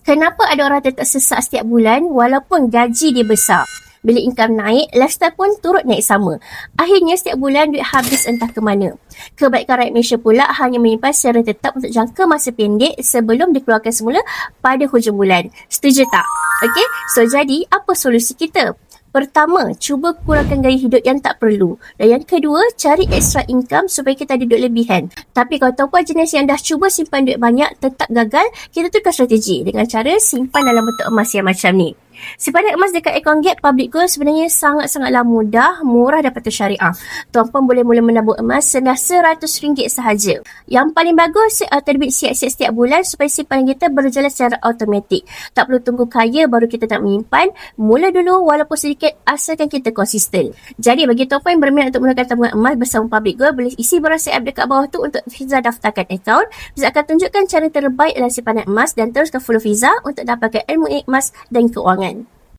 Kenapa ada orang tetap sesak setiap bulan walaupun gaji dia besar? Bila income naik, lifestyle pun turut naik sama. Akhirnya setiap bulan duit habis entah ke mana. Kebaikan rakyat Malaysia pula hanya menyimpan secara tetap untuk jangka masa pendek sebelum dikeluarkan semula pada hujung bulan. Setuju tak? Okey, so jadi apa solusi kita? Pertama, cuba kurangkan gaya hidup yang tak perlu. Dan yang kedua, cari extra income supaya kita ada duit lebihan. Tapi kalau tuan-puan jenis yang dah cuba simpan duit banyak tetap gagal, kita tukar strategi dengan cara simpan dalam bentuk emas yang macam ni. Simpanan emas dekat akaun Gap Public Gold sebenarnya sangat-sangatlah mudah, murah dan patuh syariah. Tuan-puan boleh mula menabung emas sendah RM100 sahaja. Yang paling bagus, terbit siap-siap setiap bulan supaya simpanan kita berjalan secara automatik. Tak perlu tunggu kaya baru kita nak menyimpan. Mula dulu walaupun sedikit asalkan kita konsisten. Jadi bagi tuan-puan yang berminat untuk mulakan tabungan emas bersama Public Gold, boleh isi borang app dekat bawah tu untuk Fiza daftarkan akaun. Fiza akan tunjukkan cara terbaik dalam simpanan emas dan teruskan follow Fiza untuk dapatkan ilmu emas dan keuangan.